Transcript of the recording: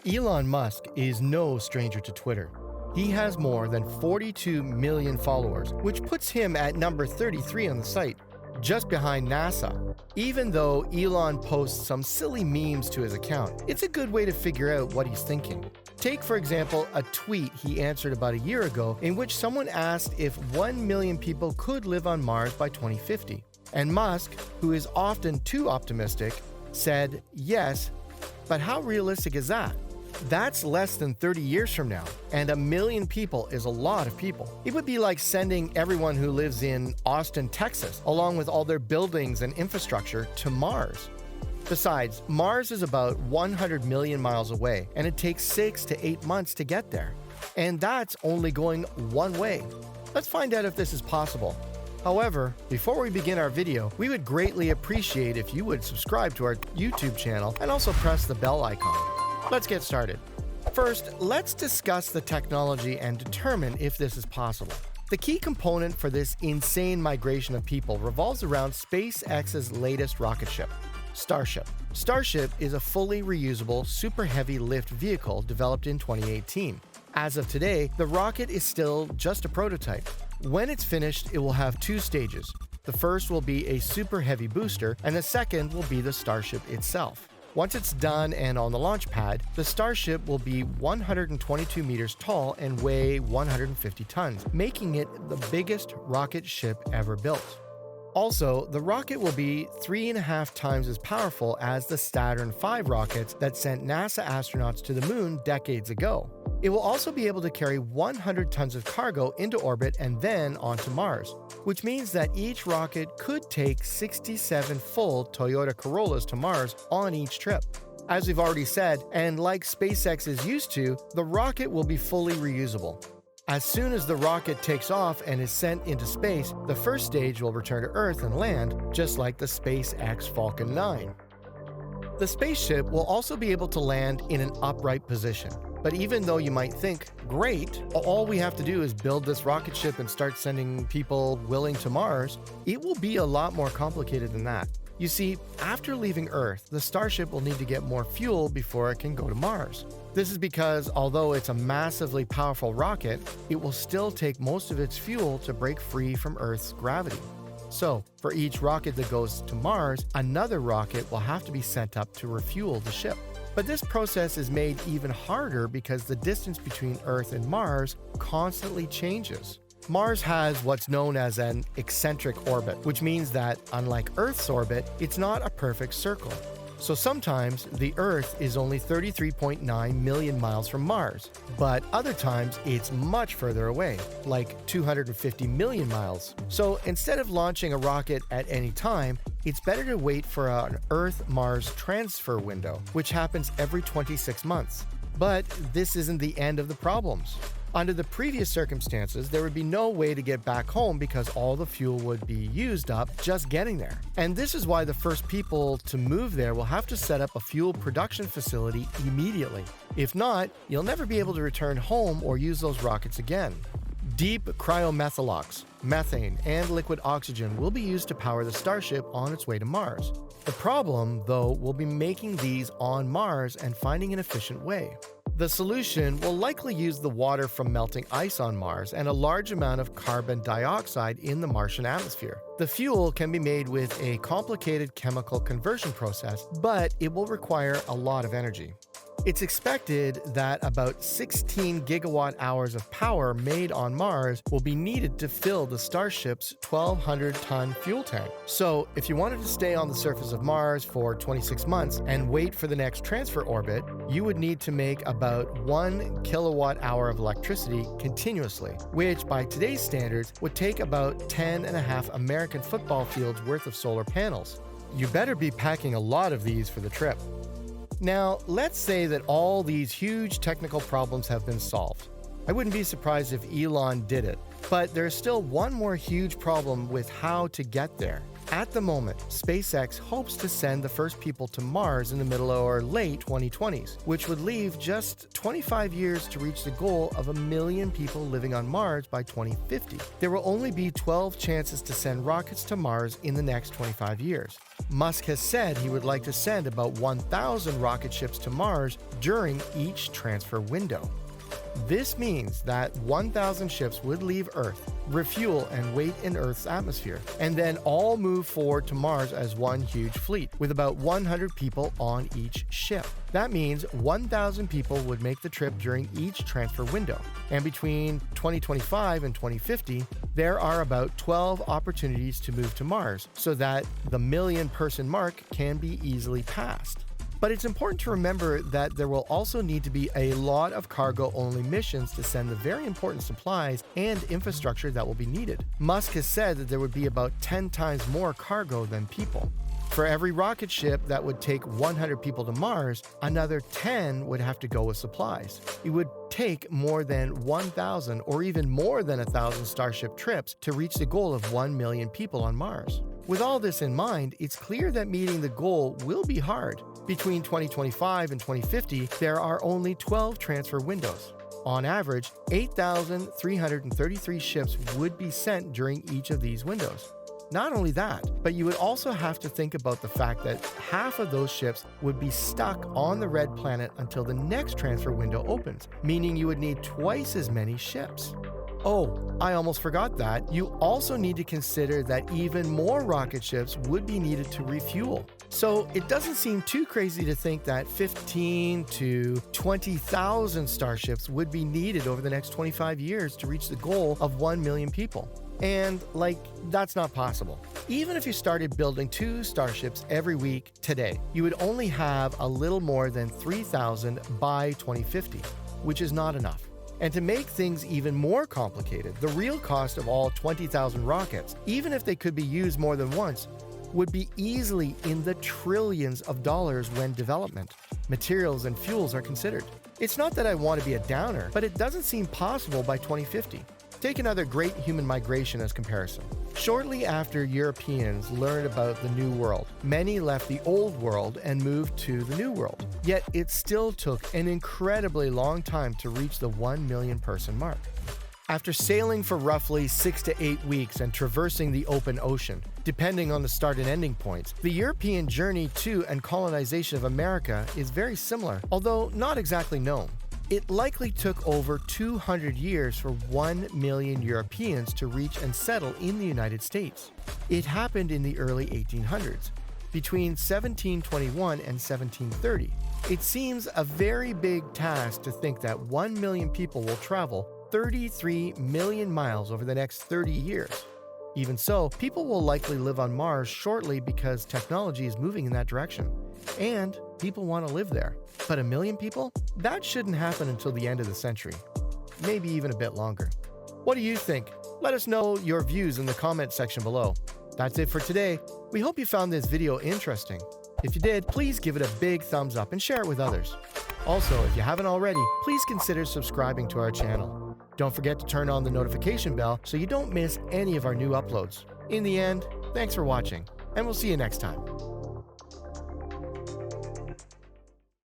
Elon Musk is no stranger to Twitter. He has more than 42 million followers, which puts him at number 33 on the site, just behind NASA. Even though Elon posts some silly memes to his account, it's a good way to figure out what he's thinking. Take, for example, a tweet he answered about a year ago in which someone asked if 1 million people could live on Mars by 2050. And Musk, who is often too optimistic, said, yes, but how realistic is that? That's less than 30 years from now, and 1 million people is a lot of people. It would be like sending everyone who lives in Austin, Texas, along with all their buildings and infrastructure, to Mars. Besides, Mars is about 100 million miles away, and it takes 6 to 8 months to get there. And that's only going one way. Let's find out if this is possible. However, before we begin our video, we would greatly appreciate if you would subscribe to our YouTube channel and also press the bell icon. Let's get started. First, let's discuss the technology and determine if this is possible. The key component for this insane migration of people revolves around SpaceX's latest rocket ship, Starship. Starship is a fully reusable, super heavy lift vehicle developed in 2018. As of today, the rocket is still just a prototype. When it's finished, it will have 2 stages. The first will be a super heavy booster, and the second will be the Starship itself. Once it's done and on the launch pad, the Starship will be 122 meters tall and weigh 150 tons, making it the biggest rocket ship ever built. Also, the rocket will be 3.5 times as powerful as the Saturn V rockets that sent NASA astronauts to the moon decades ago. It will also be able to carry 100 tons of cargo into orbit and then onto Mars, which means that each rocket could take 67 full Toyota Corollas to Mars on each trip. As we've already said, and like SpaceX is used to, the rocket will be fully reusable. As soon as the rocket takes off and is sent into space, the first stage will return to Earth and land, just like the SpaceX Falcon 9. The spaceship will also be able to land in an upright position. But even though you might think, great, all we have to do is build this rocket ship and start sending people willing to Mars, it will be a lot more complicated than that. You see, after leaving Earth, the Starship will need to get more fuel before it can go to Mars. This is because although it's a massively powerful rocket, it will still take most of its fuel to break free from Earth's gravity. So, for each rocket that goes to Mars, another rocket will have to be sent up to refuel the ship. But this process is made even harder because the distance between Earth and Mars constantly changes. Mars has what's known as an eccentric orbit, which means that, unlike Earth's orbit, it's not a perfect circle. So sometimes the Earth is only 33.9 million miles from Mars, but other times it's much further away, like 250 million miles. So instead of launching a rocket at any time, it's better to wait for an Earth-Mars transfer window, which happens every 26 months. But this isn't the end of the problems. Under the previous circumstances, there would be no way to get back home because all the fuel would be used up just getting there. And this is why the first people to move there will have to set up a fuel production facility immediately. If not, you'll never be able to return home or use those rockets again. Deep cryomethalox, methane, and liquid oxygen will be used to power the Starship on its way to Mars. The problem, though, will be making these on Mars and finding an efficient way. The solution will likely use the water from melting ice on Mars and a large amount of carbon dioxide in the Martian atmosphere. The fuel can be made with a complicated chemical conversion process, but it will require a lot of energy. It's expected that about 16 gigawatt hours of power made on Mars will be needed to fill the Starship's 1,200-ton fuel tank. So, if you wanted to stay on the surface of Mars for 26 months and wait for the next transfer orbit, you would need to make about 1 kilowatt hour of electricity continuously, which by today's standards would take about 10.5 American football fields worth of solar panels. You better be packing a lot of these for the trip. Now, let's say that all these huge technical problems have been solved. I wouldn't be surprised if Elon did it, but there's still one more huge problem with how to get there. At the moment, SpaceX hopes to send the first people to Mars in the middle or late 2020s, which would leave just 25 years to reach the goal of 1 million people living on Mars by 2050. There will only be 12 chances to send rockets to Mars in the next 25 years. Musk has said he would like to send about 1,000 rocket ships to Mars during each transfer window. This means that 1,000 ships would leave Earth, refuel and wait in Earth's atmosphere, and then all move forward to Mars as one huge fleet, with about 100 people on each ship. That means 1,000 people would make the trip during each transfer window. And between 2025 and 2050, there are about 12 opportunities to move to Mars, so that the million-person mark can be easily passed. But it's important to remember that there will also need to be a lot of cargo-only missions to send the very important supplies and infrastructure that will be needed. Musk has said that there would be about 10 times more cargo than people. For every rocket ship that would take 100 people to Mars, another 10 would have to go with supplies. It would take more than 1,000 or even more than 1,000 Starship trips to reach the goal of 1 million people on Mars. With all this in mind, it's clear that meeting the goal will be hard. Between 2025 and 2050, there are only 12 transfer windows. On average, 8,333 ships would be sent during each of these windows. Not only that, but you would also have to think about the fact that half of those ships would be stuck on the red planet until the next transfer window opens, meaning you would need twice as many ships. Oh, I almost forgot that. You also need to consider that even more rocket ships would be needed to refuel. So it doesn't seem too crazy to think that 15 to 20,000 Starships would be needed over the next 25 years to reach the goal of 1 million people. And, that's not possible. Even if you started building 2 Starships every week today, you would only have a little more than 3,000 by 2050, which is not enough. And to make things even more complicated, the real cost of all 20,000 rockets, even if they could be used more than once, would be easily in the trillions of dollars when development, materials, and fuels are considered. It's not that I want to be a downer, but it doesn't seem possible by 2050. Take another great human migration as comparison. Shortly after Europeans learned about the New World, many left the Old World and moved to the New World. Yet it still took an incredibly long time to reach the 1 million person mark. After sailing for roughly 6 to 8 weeks and traversing the open ocean, depending on the start and ending points, the European journey to and colonization of America is very similar, although not exactly known. It likely took over 200 years for 1 million Europeans to reach and settle in the United States. It happened in the early 1800s, between 1721 and 1730. It seems a very big task to think that 1 million people will travel 33 million miles over the next 30 years. Even so, people will likely live on Mars shortly because technology is moving in that direction. And people want to live there. But 1 million people? That shouldn't happen until the end of the century. Maybe even a bit longer. What do you think? Let us know your views in the comment section below. That's it for today. We hope you found this video interesting. If you did, please give it a big thumbs up and share it with others. Also, if you haven't already, please consider subscribing to our channel. Don't forget to turn on the notification bell so you don't miss any of our new uploads. In the end, thanks for watching, and we'll see you next time.